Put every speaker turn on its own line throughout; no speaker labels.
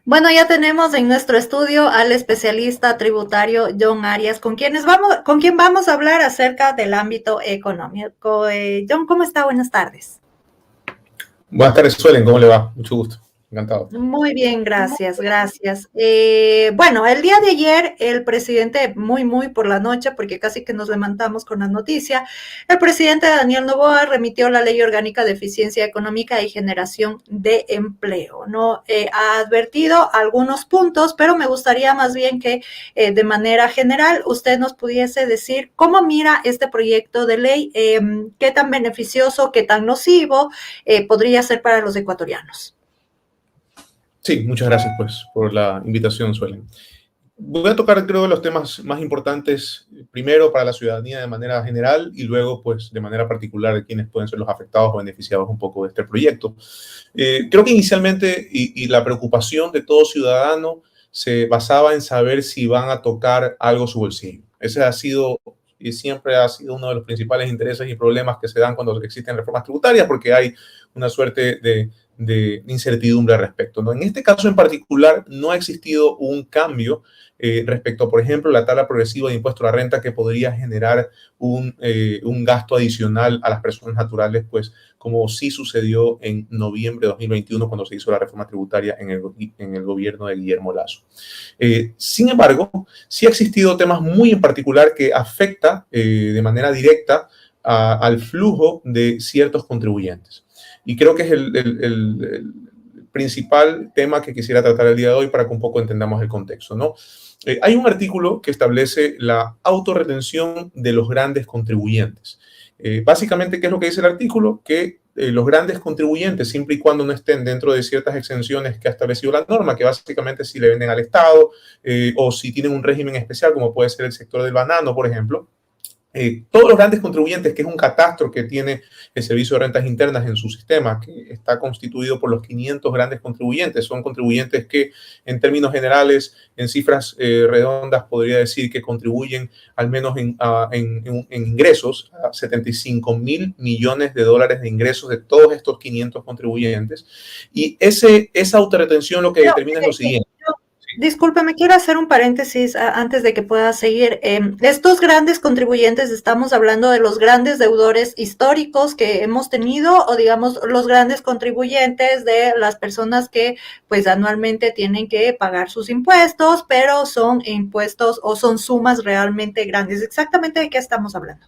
Bueno, ya tenemos en nuestro estudio al especialista tributario John Arias, con quien vamos a hablar acerca del ámbito económico. John, ¿cómo está? Buenas tardes.
Buenas tardes, Suelen, ¿cómo le va? Mucho gusto, encantado.
Muy bien, gracias, gracias. Bueno, el día de ayer el presidente, muy por la noche, porque casi que nos levantamos con la noticia, el presidente Daniel Noboa remitió la Ley Orgánica de Eficiencia Económica y Generación de Empleo, ¿no? Ha advertido algunos puntos, pero me gustaría más bien que de manera general usted nos pudiese decir cómo mira este proyecto de ley, qué tan beneficioso, qué tan nocivo podría ser para los ecuatorianos.
Sí, muchas gracias pues por la invitación, Suelen. Voy a tocar, creo, los temas más importantes, primero para la ciudadanía de manera general y luego, pues, de manera particular de quienes pueden ser los afectados o beneficiados un poco de este proyecto. Creo que inicialmente, y la preocupación de todo ciudadano se basaba en saber si van a tocar algo su bolsillo. Ese ha sido y siempre ha sido uno de los principales intereses y problemas que se dan cuando existen reformas tributarias, porque hay una suerte de incertidumbre al respecto, ¿no? En este caso en particular no ha existido un cambio respecto a, por ejemplo, la tabla progresiva de impuesto a la renta que podría generar un gasto adicional a las personas naturales, pues como sí sucedió en noviembre de 2021 cuando se hizo la reforma tributaria en el gobierno de Guillermo Lasso. Sin embargo, sí ha existido temas muy en particular que afecta de manera directa al flujo de ciertos contribuyentes. Y creo que es el principal tema que quisiera tratar el día de hoy para que un poco entendamos el contexto, ¿no? Hay un artículo que establece la autorretención de los grandes contribuyentes. Básicamente, ¿qué es lo que dice el artículo? Que los grandes contribuyentes, siempre y cuando no estén dentro de ciertas exenciones que ha establecido la norma, que básicamente si le venden al Estado o si tienen un régimen especial, como puede ser el sector del banano, por ejemplo, todos los grandes contribuyentes, que es un catastro que tiene el Servicio de Rentas Internas en su sistema, que está constituido por los 500 grandes contribuyentes, son contribuyentes que en términos generales, en cifras redondas, podría decir que contribuyen al menos en ingresos a 75.000 millones de dólares de ingresos de todos estos 500 contribuyentes. Y esa autorretención lo que determina es lo siguiente.
Discúlpeme, quiero hacer un paréntesis antes de que pueda seguir. Estos grandes contribuyentes, ¿estamos hablando de los grandes deudores históricos que hemos tenido o digamos los grandes contribuyentes de las personas que pues anualmente tienen que pagar sus impuestos, pero son impuestos o son sumas realmente grandes? ¿Exactamente de qué estamos hablando?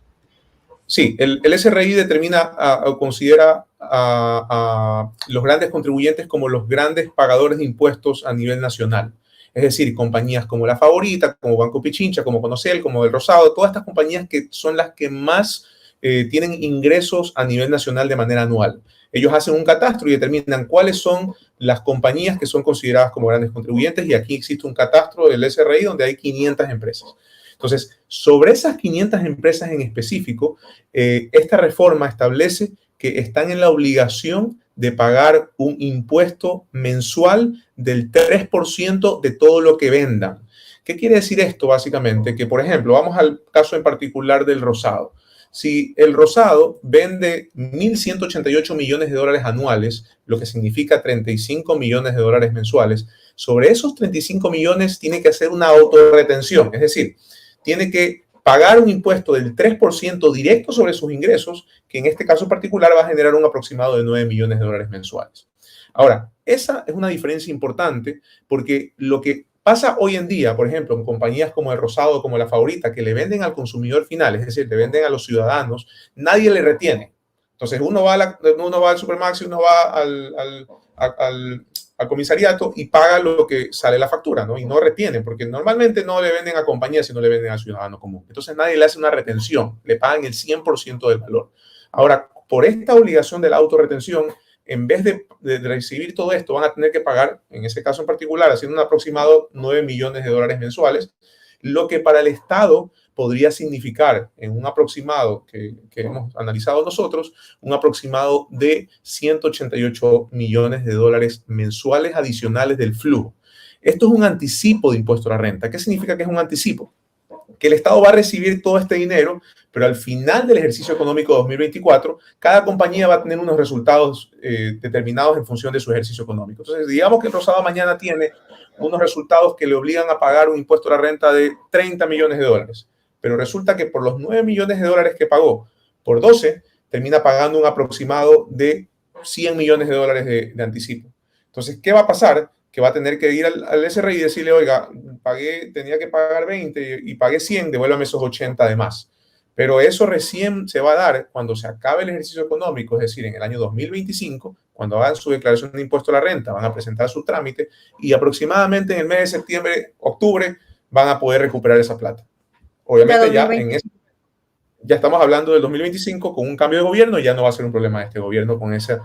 Sí, el SRI determina o considera a los grandes contribuyentes como los grandes pagadores de impuestos a nivel nacional. Es decir, compañías como La Favorita, como Banco Pichincha, como Conocel, como El Rosado, todas estas compañías que son las que más tienen ingresos a nivel nacional de manera anual. Ellos hacen un catastro y determinan cuáles son las compañías que son consideradas como grandes contribuyentes y aquí existe un catastro del SRI donde hay 500 empresas. Entonces, sobre esas 500 empresas en específico, esta reforma establece que están en la obligación de pagar un impuesto mensual del 3% de todo lo que vendan. ¿Qué quiere decir esto? Básicamente que, por ejemplo, vamos al caso en particular del Rosado. Si el Rosado vende 1.188 millones de dólares anuales, lo que significa 35 millones de dólares mensuales, sobre esos 35 millones tiene que hacer una autorretención, es decir, tiene que pagar un impuesto del 3% directo sobre sus ingresos, que en este caso particular va a generar un aproximado de 9 millones de dólares mensuales. Ahora, esa es una diferencia importante porque lo que pasa hoy en día, por ejemplo, en compañías como El Rosado, como La Favorita, que le venden al consumidor final, es decir, le venden a los ciudadanos, nadie le retiene. Entonces, uno va al Supermax y uno va al comisariato y paga lo que sale la factura, ¿no? Y no retiene, porque normalmente no le venden a compañías, sino le venden al ciudadano común. Entonces nadie le hace una retención, le pagan el 100% del valor. Ahora, por esta obligación de la autorretención, en vez de recibir todo esto, van a tener que pagar, en ese caso en particular, haciendo un aproximado 9 millones de dólares mensuales, lo que para el Estado podría significar en un aproximado que hemos analizado nosotros, un aproximado de 188 millones de dólares mensuales adicionales del flujo. Esto es un anticipo de impuesto a la renta. ¿Qué significa que es un anticipo? que el Estado va a recibir todo este dinero, pero al final del ejercicio económico 2024, cada compañía va a tener unos resultados determinados en función de su ejercicio económico. Entonces, digamos que el Rosado mañana tiene unos resultados que le obligan a pagar un impuesto a la renta de 30 millones de dólares, pero resulta que por los 9 millones de dólares que pagó, por 12, termina pagando un aproximado de 100 millones de dólares de anticipo. Entonces, ¿qué va a pasar? Que va a tener que ir al SRI y decirle, oiga, tenía que pagar 20 y pagué 100, devuélvame esos 80 de más. Pero eso recién se va a dar cuando se acabe el ejercicio económico, es decir, en el año 2025, cuando hagan su declaración de impuesto a la renta, van a presentar su trámite y aproximadamente en el mes de septiembre, octubre, van a poder recuperar esa plata. Obviamente ya estamos hablando del 2025 con un cambio de gobierno, ya no va a ser un problema de este gobierno con esa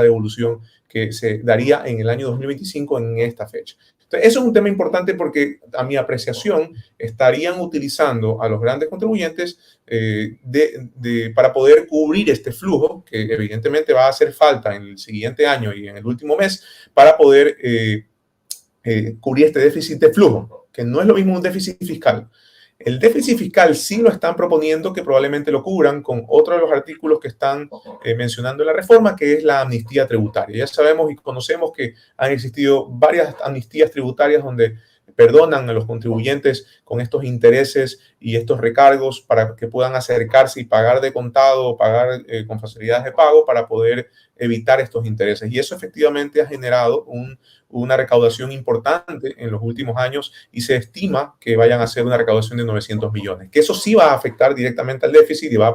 devolución que se daría en el año 2025 en esta fecha. Entonces, eso es un tema importante porque a mi apreciación estarían utilizando a los grandes contribuyentes para poder cubrir este flujo que evidentemente va a hacer falta en el siguiente año y en el último mes para poder cubrir este déficit de flujo, que no es lo mismo un déficit fiscal. El déficit fiscal sí lo están proponiendo que probablemente lo cubran con otro de los artículos que están mencionando en la reforma, que es la amnistía tributaria. Ya sabemos y conocemos que han existido varias amnistías tributarias donde perdonan a los contribuyentes con estos intereses y estos recargos para que puedan acercarse y pagar de contado o pagar con facilidades de pago para poder evitar estos intereses. Y eso efectivamente ha generado una recaudación importante en los últimos años y se estima que vayan a ser una recaudación de 900 millones, que eso sí va a afectar directamente al déficit y va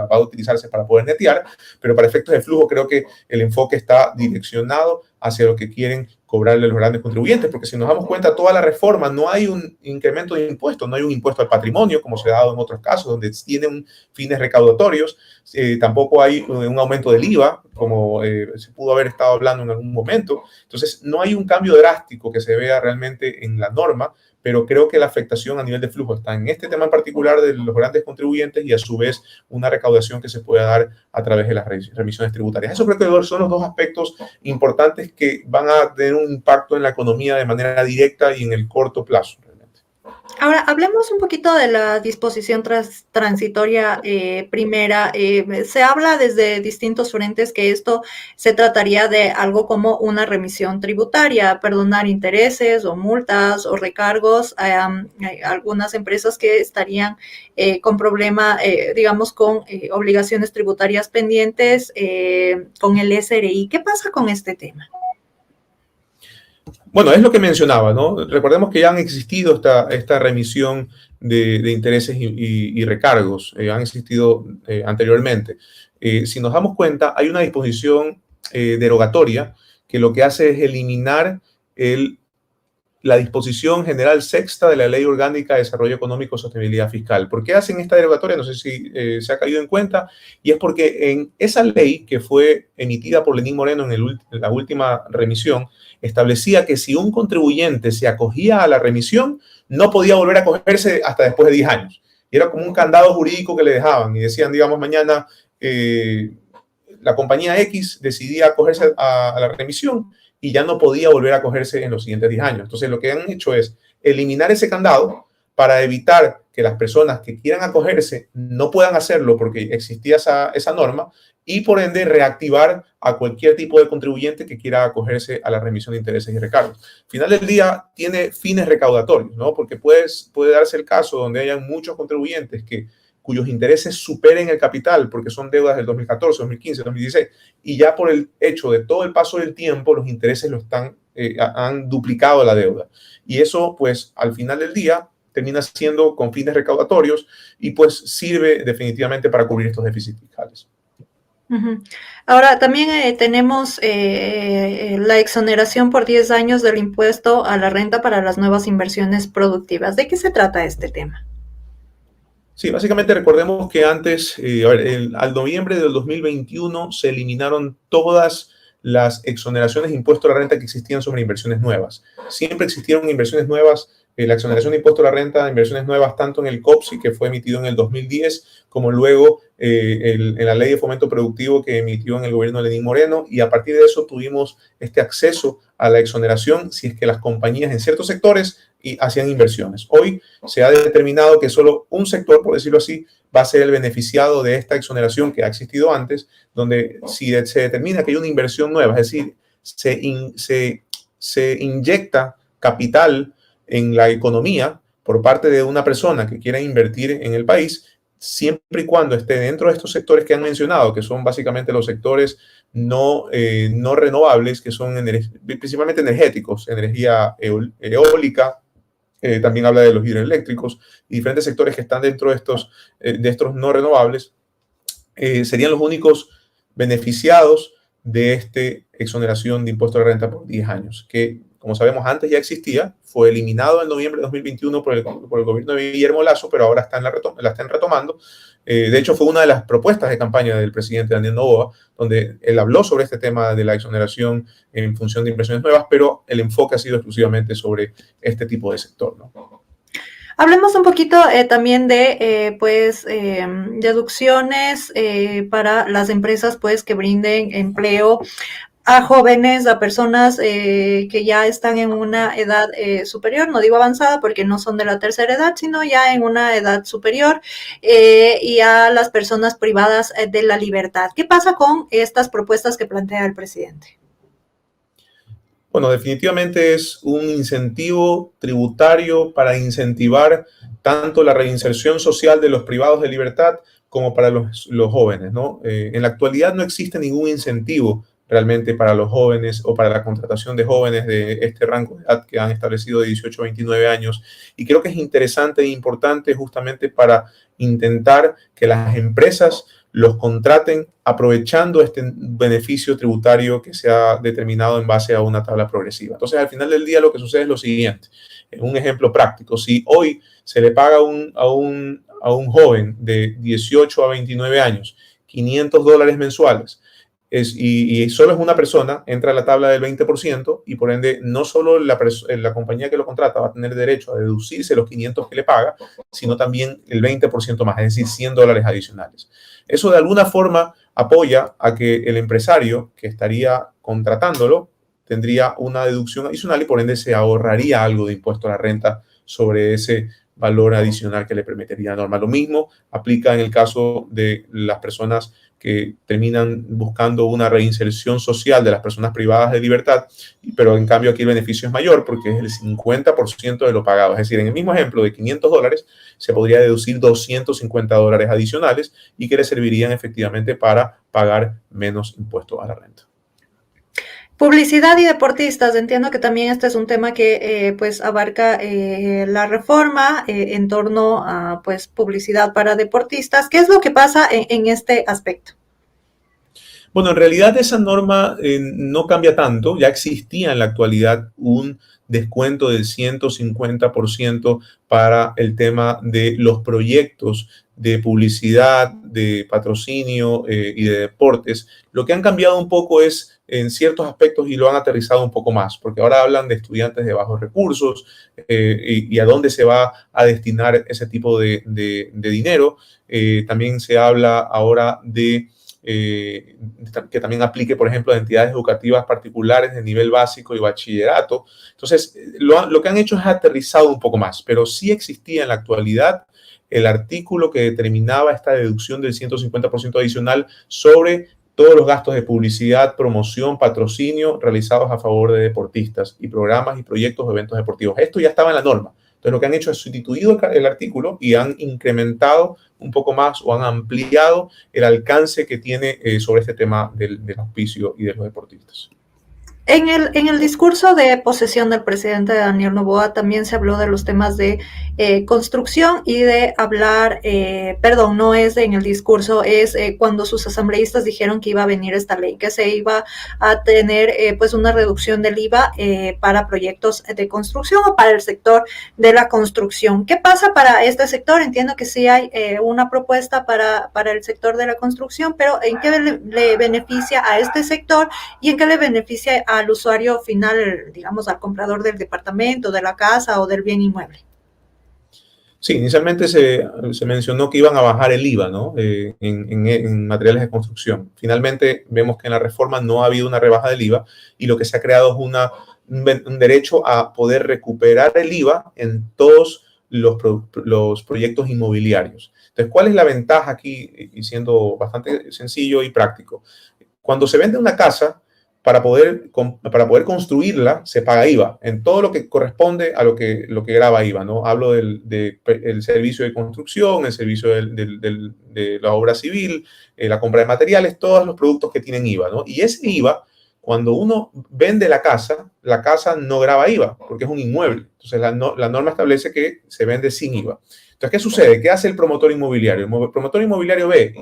a utilizarse para poder netear, pero para efectos de flujo creo que el enfoque está direccionado hacia lo que quieren cobrarle a los grandes contribuyentes, porque si nos damos cuenta, toda la reforma no hay un incremento de impuestos, no hay un impuesto al patrimonio, como se ha dado en otros casos, donde tienen fines recaudatorios, tampoco hay un aumento del IVA, como se pudo haber estado hablando en algún momento. Entonces, no hay un cambio drástico que se vea realmente en la norma, pero creo que la afectación a nivel de flujo está en este tema en particular de los grandes contribuyentes y a su vez una recaudación que se pueda dar a través de las remisiones tributarias. Eso creo que son los dos aspectos importantes que van a tener un impacto en la economía de manera directa y en el corto plazo.
Ahora, hablemos un poquito de la disposición transitoria primera. Se habla desde distintos frentes que esto se trataría de algo como una remisión tributaria, perdonar intereses o multas o recargos. Hay algunas empresas que estarían con problema, digamos, con obligaciones tributarias pendientes con el SRI. ¿Qué pasa con este tema?
Bueno, es lo que mencionaba, ¿no? Recordemos que ya han existido esta remisión de intereses y recargos, han existido anteriormente. Si nos damos cuenta, hay una disposición derogatoria que lo que hace es eliminar la disposición general sexta de la Ley Orgánica de Desarrollo Económico y Sostenibilidad Fiscal. ¿Por qué hacen esta derogatoria? No sé si se ha caído en cuenta, y es porque en esa ley que fue emitida por Lenín Moreno en la última remisión, establecía que si un contribuyente se acogía a la remisión, no podía volver a acogerse hasta después de 10 años. Y era como un candado jurídico que le dejaban y decían, digamos, mañana la compañía X decidía acogerse a la remisión y ya no podía volver a acogerse en los siguientes 10 años. Entonces, lo que han hecho es eliminar ese candado para evitar que las personas que quieran acogerse no puedan hacerlo porque existía esa norma y, por ende, reactivar a cualquier tipo de contribuyente que quiera acogerse a la remisión de intereses y recargos. Al final del día, tiene fines recaudatorios, ¿no? Porque puede darse el caso donde hayan muchos contribuyentes cuyos intereses superen el capital porque son deudas del 2014, 2015, 2016, y ya por el hecho de todo el paso del tiempo, los intereses han duplicado la deuda. Y eso, pues, al final del día, termina siendo con fines recaudatorios y, pues, sirve definitivamente para cubrir estos déficits fiscales.
Uh-huh. Ahora, también tenemos la exoneración por 10 años del impuesto a la renta para las nuevas inversiones productivas. ¿De qué se trata este tema?
Sí, básicamente recordemos que antes, al noviembre del 2021, se eliminaron todas las exoneraciones de impuesto a la renta que existían sobre inversiones nuevas. Siempre existieron inversiones nuevas, la exoneración de impuesto a la renta de inversiones nuevas, tanto en el COPSI, que fue emitido en el 2010, como luego en la Ley de Fomento Productivo que emitió en el gobierno de Lenín Moreno, y a partir de eso tuvimos este acceso a la exoneración si es que las compañías en ciertos sectores y hacían inversiones. Hoy se ha determinado que solo un sector, por decirlo así, va a ser el beneficiado de esta exoneración que ha existido antes, donde si se determina que hay una inversión nueva, es decir, se inyecta capital en la economía por parte de una persona que quiera invertir en el país, siempre y cuando esté dentro de estos sectores que han mencionado, que son básicamente los sectores no renovables, que son principalmente energéticos, energía eólica, también habla de los hidroeléctricos y diferentes sectores que están dentro de estos no renovables, serían los únicos beneficiados de esta exoneración de impuesto de renta por 10 años, que, como sabemos, antes ya existía, fue eliminado en noviembre de 2021 por el gobierno de Guillermo Lasso, pero ahora la están retomando. De hecho, fue una de las propuestas de campaña del presidente Daniel Noboa, donde él habló sobre este tema de la exoneración en función de inversiones nuevas, pero el enfoque ha sido exclusivamente sobre este tipo de sector, ¿no?
Hablemos un poquito también de deducciones para las empresas pues que brinden empleo a jóvenes, a personas que ya están en una edad superior, no digo avanzada porque no son de la tercera edad, sino ya en una edad superior, y a las personas privadas de la libertad. ¿Qué pasa con estas propuestas que plantea el presidente?
Bueno, definitivamente es un incentivo tributario para incentivar tanto la reinserción social de los privados de libertad como para los jóvenes, ¿no? En la actualidad no existe ningún incentivo realmente para los jóvenes o para la contratación de jóvenes de este rango de edad que han establecido de 18 a 29 años. Y creo que es interesante e importante justamente para intentar que las empresas los contraten aprovechando este beneficio tributario que se ha determinado en base a una tabla progresiva. Entonces, al final del día lo que sucede es lo siguiente. Un ejemplo práctico, si hoy se le paga a un joven de 18 a 29 años $500 mensuales, y solo es una persona, entra a la tabla del 20% y por ende no solo la compañía que lo contrata va a tener derecho a deducirse los 500 que le paga, sino también el 20% más, es decir, $100 adicionales. Eso de alguna forma apoya a que el empresario que estaría contratándolo tendría una deducción adicional y por ende se ahorraría algo de impuesto a la renta sobre ese valor adicional que le permitiría la norma. Lo mismo aplica en el caso de las personas que terminan buscando una reinserción social de las personas privadas de libertad, pero en cambio aquí el beneficio es mayor porque es el 50% de lo pagado. Es decir, en el mismo ejemplo de $500 se podría deducir $250 adicionales y que le servirían efectivamente para pagar menos impuesto a la renta.
Publicidad y deportistas, entiendo que también este es un tema que pues abarca la reforma en torno a pues publicidad para deportistas. ¿Qué es lo que pasa en este aspecto?
Bueno, en realidad esa norma no cambia tanto. Ya existía en la actualidad un descuento del 150% para el tema de los proyectos de publicidad, de patrocinio y de deportes. Lo que han cambiado un poco es en ciertos aspectos y lo han aterrizado un poco más, porque ahora hablan de estudiantes de bajos recursos y a dónde se va a destinar ese tipo de dinero. También se habla ahora de que también aplique, por ejemplo, a entidades educativas particulares de nivel básico y bachillerato. Entonces, lo que han hecho es aterrizado un poco más, pero sí existía en la actualidad el artículo que determinaba esta deducción del 150% adicional sobre todos los gastos de publicidad, promoción, patrocinio realizados a favor de deportistas y programas y proyectos de eventos deportivos. Esto ya estaba en la norma. Entonces, lo que han hecho es sustituido el artículo y han incrementado un poco más o han ampliado el alcance que tiene sobre este tema del auspicio y de los deportistas.
En el discurso de posesión del presidente Daniel Noboa también se habló de los temas de construcción y de hablar, perdón, no es en el discurso, es cuando sus asambleístas dijeron que iba a venir esta ley, que se iba a tener pues una reducción del IVA para proyectos de construcción o para el sector de la construcción. ¿Qué pasa para este sector? Entiendo que sí hay una propuesta para el sector de la construcción, pero ¿en qué le beneficia a este sector y en qué le beneficia al usuario final, digamos, al comprador del departamento, de la casa o del bien inmueble?
Sí, inicialmente se mencionó que iban a bajar el IVA, ¿no? En materiales de construcción. Finalmente vemos que en la reforma no ha habido una rebaja del IVA y lo que se ha creado es una un derecho a poder recuperar el IVA en todos los proyectos inmobiliarios. Entonces, ¿cuál es la ventaja aquí? Y siendo bastante sencillo y práctico. Cuando se vende una casa, para poder construirla, se paga IVA en todo lo que corresponde a lo que grava IVA, ¿no? Hablo del servicio de construcción, el servicio de la obra civil, la compra de materiales, todos los productos que tienen IVA, ¿no? Y ese IVA, cuando uno vende la casa no grava IVA, porque es un inmueble. Entonces, la norma establece que se vende sin IVA. Entonces, ¿qué sucede? ¿Qué hace el promotor inmobiliario? El promotor inmobiliario ve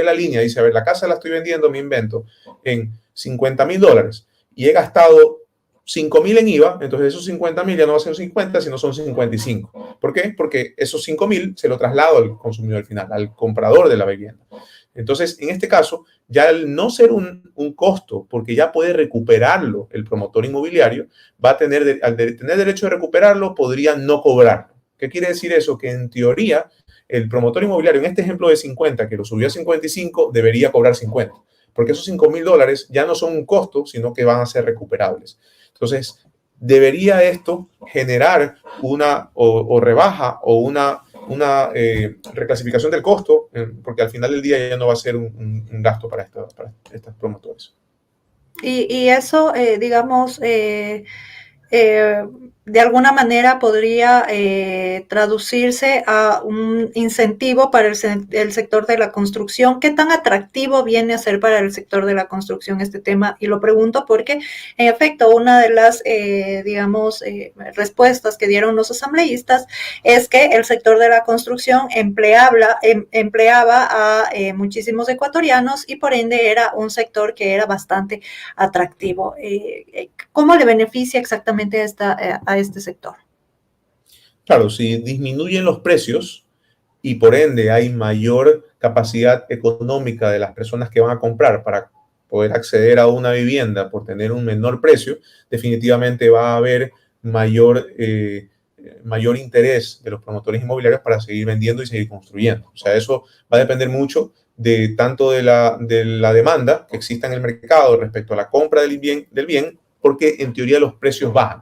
la línea y dice, a ver, la casa la estoy vendiendo, me invento, en $50,000 y he gastado 5,000 en IVA, entonces esos 50,000 ya no va a ser 50, sino son 55. ¿Por qué? Porque esos 5,000 se lo traslado al consumidor final, al comprador de la vivienda. Entonces, en este caso, ya al no ser un costo, porque ya puede recuperarlo el promotor inmobiliario, va a tener, al tener derecho de recuperarlo, podría no cobrarlo. ¿Qué quiere decir eso? Que en teoría, el promotor inmobiliario, en este ejemplo de 50, que lo subió a 55, debería cobrar 50, porque esos $5,000 ya no son un costo, sino que van a ser recuperables. Entonces, debería esto generar una o rebaja o una reclasificación del costo, porque al final del día ya no va a ser un gasto para estos promotores.
Y eso, digamos, de alguna manera podría traducirse a un incentivo para el sector de la construcción. ¿Qué tan atractivo viene a ser para el sector de la construcción este tema? Y lo pregunto porque, en efecto, una de las, respuestas que dieron los asambleístas es que el sector de la construcción empleaba a muchísimos ecuatorianos y por ende era un sector que era bastante atractivo. ¿Cómo le beneficia exactamente a este sector?
Claro, si disminuyen los precios y por ende hay mayor capacidad económica de las personas que van a comprar para poder acceder a una vivienda por tener un menor precio, definitivamente va a haber mayor interés de los promotores inmobiliarios para seguir vendiendo y seguir construyendo. O sea, eso va a depender mucho de tanto de la demanda que exista en el mercado respecto a la compra del bien, porque en teoría los precios bajan.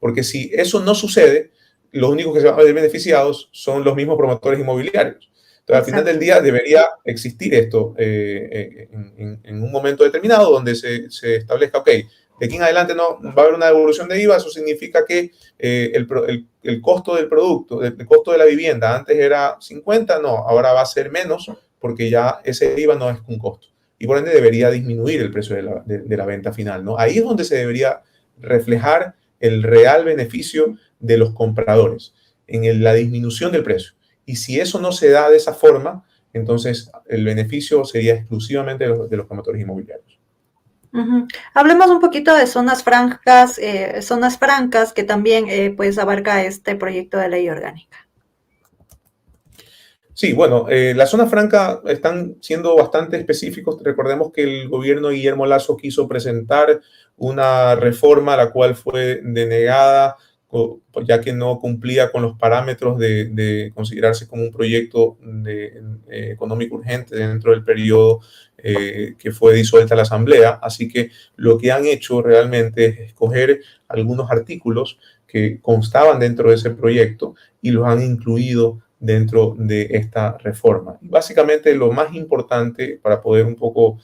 Porque si eso no sucede, los únicos que se van a ver beneficiados son los mismos promotores inmobiliarios. Entonces, al final del día debería existir esto en un momento determinado donde se establezca, ok, de aquí en adelante no va a haber una devolución de IVA. Eso significa que el costo del producto, el costo de la vivienda antes era 50, no, ahora va a ser menos porque ya ese IVA no es un costo. Y por ende debería disminuir el precio de la venta final, ¿no? Ahí es donde se debería reflejar el real beneficio de los compradores, en la disminución del precio. Y si eso no se da de esa forma, entonces el beneficio sería exclusivamente de los promotores inmobiliarios.
Uh-huh. Hablemos un poquito de zonas francas que también pues abarca este proyecto de ley orgánica.
Sí, bueno, las zonas francas están siendo bastante específicos. Recordemos que el gobierno de Guillermo Lasso quiso presentar una reforma, la cual fue denegada, ya que no cumplía con los parámetros de considerarse como un proyecto económico urgente dentro del periodo que fue disuelta la Asamblea. Así que lo que han hecho realmente es escoger algunos artículos que constaban dentro de ese proyecto y los han incluido dentro de esta reforma. Básicamente lo más importante para poder un poco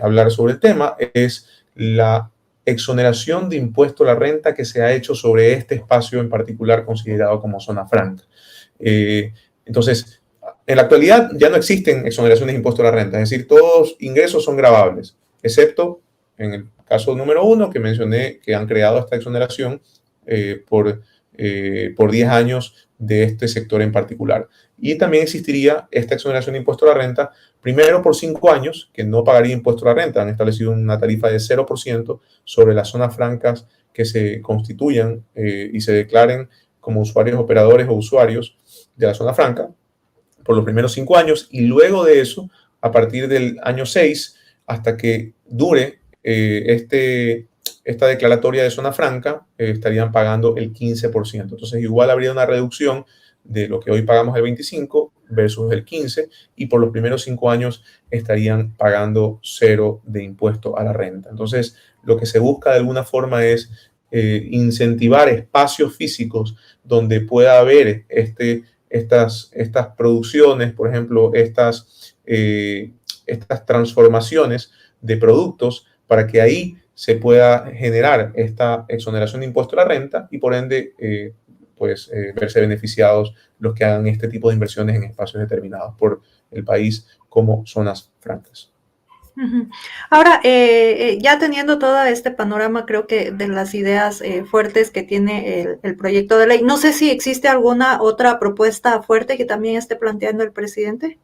hablar sobre el tema es la exoneración de impuesto a la renta que se ha hecho sobre este espacio en particular considerado como zona franca. Entonces, en la actualidad ya no existen exoneraciones de impuesto a la renta, es decir, todos ingresos son gravables, excepto en el caso número 1 que mencioné, que han creado esta exoneración por 10 años de este sector en particular. Y también existiría esta exoneración de impuesto a la renta, primero por 5 años, que no pagaría impuesto a la renta. Han establecido una tarifa de 0% sobre las zonas francas que se constituyan y se declaren como usuarios, operadores o usuarios de la zona franca por los primeros 5 años, y luego de eso, a partir del año 6, hasta que dure esta declaratoria de zona franca, estarían pagando el 15%. Entonces, igual habría una reducción de lo que hoy pagamos el 25 versus el 15, y por los primeros 5 años estarían pagando 0 de impuesto a la renta. Entonces, lo que se busca de alguna forma es incentivar espacios físicos donde pueda haber estas producciones, por ejemplo, estas transformaciones de productos, para que ahí se pueda generar esta exoneración de impuesto a la renta y por ende verse beneficiados los que hagan este tipo de inversiones en espacios determinados por el país como zonas francas.
Ahora, ya teniendo todo este panorama, creo que de las ideas fuertes que tiene el proyecto de ley, no sé si existe alguna otra propuesta fuerte que también esté planteando el presidente.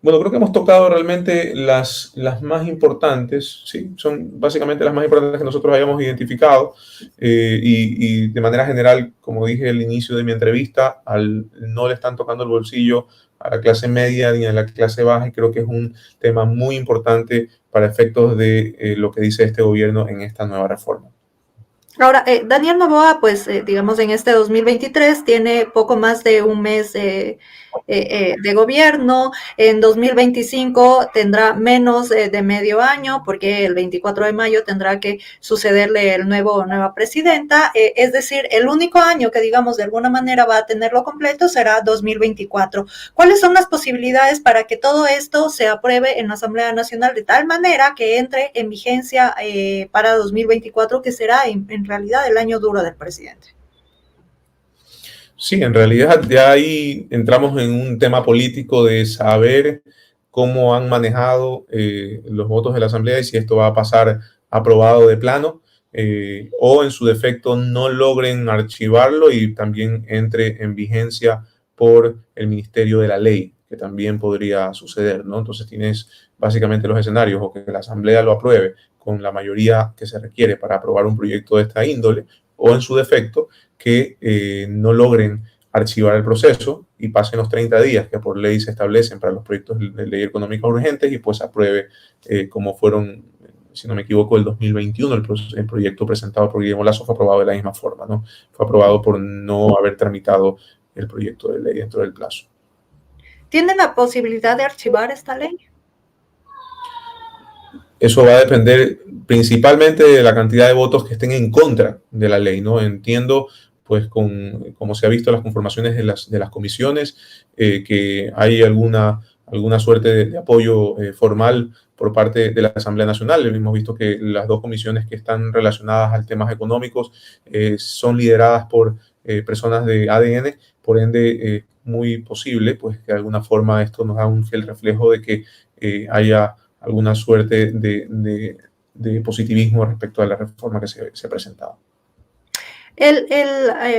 Bueno, creo que hemos tocado realmente las más importantes, ¿sí? Son básicamente las más importantes que nosotros hayamos identificado y de manera general, como dije al inicio de mi entrevista, no le están tocando el bolsillo a la clase media ni a la clase baja y creo que es un tema muy importante para efectos de lo que dice este gobierno en esta nueva reforma.
Ahora, Daniel Noboa, pues digamos en este 2023 tiene poco más de un mes de gobierno. En 2025 tendrá menos de medio año porque el 24 de mayo tendrá que sucederle nueva presidenta. Es decir, el único año que digamos de alguna manera va a tenerlo completo será 2024. ¿Cuáles son las posibilidades para que todo esto se apruebe en la Asamblea Nacional de tal manera que entre en vigencia para 2024, que será en realidad el año duro del presidente?
Sí, en realidad ya ahí entramos en un tema político de saber cómo han manejado los votos de la Asamblea y si esto va a pasar aprobado de plano o en su defecto no logren archivarlo y también entre en vigencia por el Ministerio de la Ley, que también podría suceder, ¿no? Entonces tienes básicamente los escenarios o que la Asamblea lo apruebe con la mayoría que se requiere para aprobar un proyecto de esta índole o en su defecto que no logren archivar el proceso y pasen los 30 días que por ley se establecen para los proyectos de ley económica urgentes y pues apruebe como fueron, si no me equivoco, el 2021 el proyecto presentado por Guillermo Lasso fue aprobado de la misma forma, ¿no? Fue aprobado por no haber tramitado el proyecto de ley dentro del plazo.
¿Tienen la posibilidad de archivar esta ley?
Eso va a depender principalmente de la cantidad de votos que estén en contra de la ley, ¿no? Entiendo, pues, como se ha visto en las conformaciones de las comisiones, que hay alguna suerte de apoyo formal por parte de la Asamblea Nacional. Hemos visto que las dos comisiones que están relacionadas al temas económicos son lideradas por personas de ADN, por ende, muy posible, pues, que de alguna forma esto nos da un fiel reflejo de que haya alguna suerte de positivismo respecto a la reforma que se ha presentado.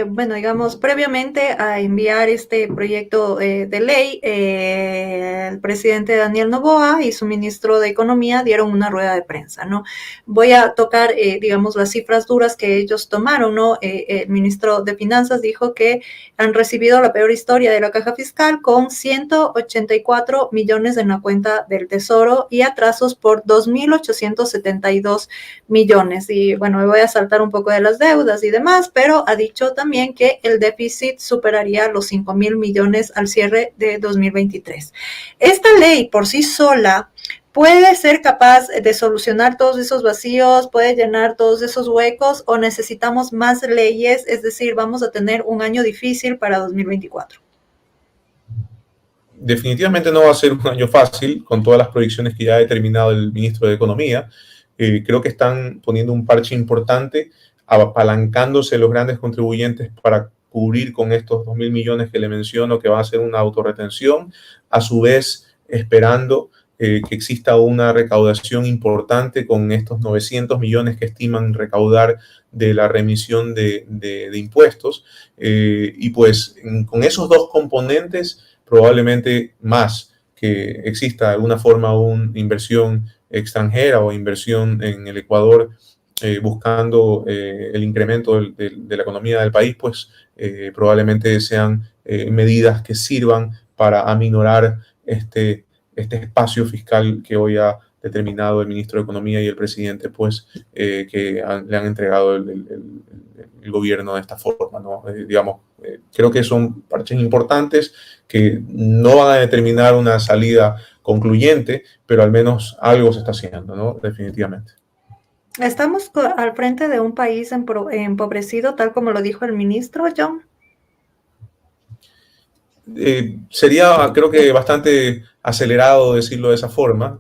Bueno, digamos, previamente a enviar este proyecto de ley, el presidente Daniel Noboa y su ministro de Economía dieron una rueda de prensa, ¿no? Voy a tocar, digamos, las cifras duras que ellos tomaron, ¿no? El ministro de Finanzas dijo que han recibido la peor historia de la caja fiscal con 184 millones en la cuenta del Tesoro y atrasos por 2.872 millones. Y bueno, me voy a saltar un poco de las deudas y demás, pero ha dicho también que el déficit superaría los 5.000 millones al cierre de 2023. Esta ley por sí sola puede ser capaz de solucionar todos esos vacíos, puede llenar todos esos huecos, o necesitamos más leyes, es decir, vamos a tener un año difícil para 2024.
Definitivamente no va a ser un año fácil con todas las proyecciones que ya ha determinado el ministro de Economía. Creo que están poniendo un parche importante, apalancándose los grandes contribuyentes para cubrir con estos 2.000 millones que le menciono, que va a ser una autorretención, a su vez esperando que exista una recaudación importante con estos 900 millones que estiman recaudar de la remisión de impuestos. Y pues con esos dos componentes, probablemente más que exista de alguna forma una inversión extranjera o inversión en el Ecuador, buscando el incremento de la economía del país, pues probablemente sean medidas que sirvan para aminorar este espacio fiscal que hoy ha determinado el ministro de Economía y el presidente, pues que le han entregado el gobierno de esta forma, ¿no? Creo que son parches importantes que no van a determinar una salida concluyente, pero al menos algo se está haciendo, ¿no? Definitivamente.
¿Estamos al frente de un país empobrecido, tal como lo dijo el ministro, John?
Sería, creo que, bastante acelerado decirlo de esa forma,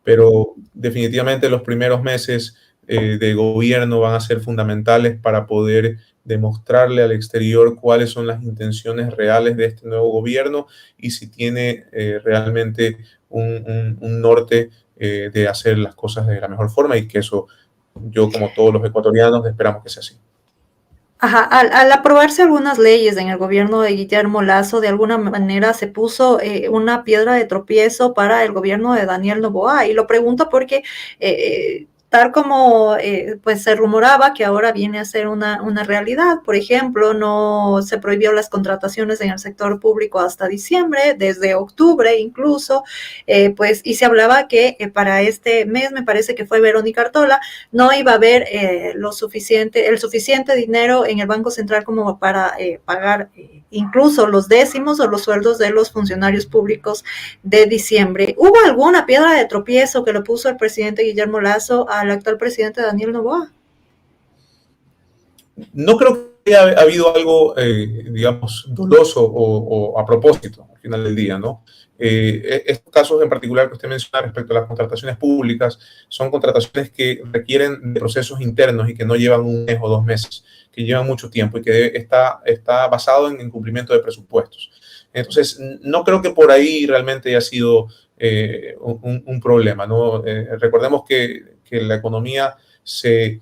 pero definitivamente los primeros meses de gobierno van a ser fundamentales para poder demostrarle al exterior cuáles son las intenciones reales de este nuevo gobierno y si tiene realmente un norte de hacer las cosas de la mejor forma, y que eso, yo como todos los ecuatorianos esperamos que sea así.
Ajá, al aprobarse algunas leyes en el gobierno de Guillermo Lasso, de alguna manera se puso una piedra de tropiezo para el gobierno de Daniel Noboa. Y lo pregunto porque tal como pues se rumoraba que ahora viene a ser una realidad. Por ejemplo, no se prohibió las contrataciones en el sector público hasta diciembre, desde octubre incluso, pues, y se hablaba que para este mes, me parece que fue Verónica Artola, no iba a haber el suficiente dinero en el Banco Central como para pagar incluso los décimos o los sueldos de los funcionarios públicos de diciembre. ¿Hubo alguna piedra de tropiezo que le puso el presidente Guillermo Lasso al actual presidente Daniel Noboa?
No creo que haya habido algo, digamos, doloso o a propósito al final del día, ¿no? Estos casos en particular que usted menciona respecto a las contrataciones públicas son contrataciones que requieren de procesos internos y que no llevan un mes o 2 meses, que llevan mucho tiempo y que está basado en cumplimiento de presupuestos. Entonces, no creo que por ahí realmente haya sido un problema, ¿no? Recordemos que la economía se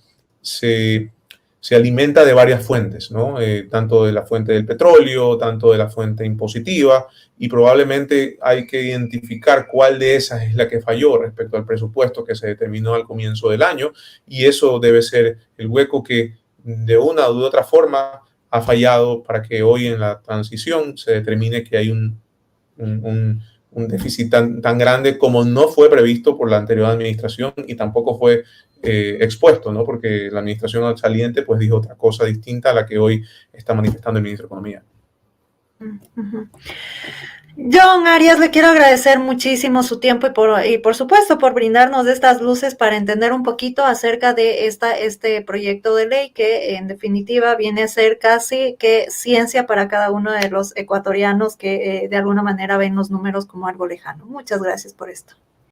se alimenta de varias fuentes, ¿no? Tanto de la fuente del petróleo, tanto de la fuente impositiva, y probablemente hay que identificar cuál de esas es la que falló respecto al presupuesto que se determinó al comienzo del año, y eso debe ser el hueco que de una u otra forma ha fallado para que hoy en la transición se determine que hay un déficit tan grande como no fue previsto por la anterior administración y tampoco fue expuesto, ¿no? Porque la administración saliente pues dijo otra cosa distinta a la que hoy está manifestando el ministro de Economía.
Uh-huh. John Arias, le quiero agradecer muchísimo su tiempo y por supuesto por brindarnos estas luces para entender un poquito acerca de este proyecto de ley que en definitiva viene a ser casi que ciencia para cada uno de los ecuatorianos que de alguna manera ven los números como algo lejano. Muchas gracias por esto.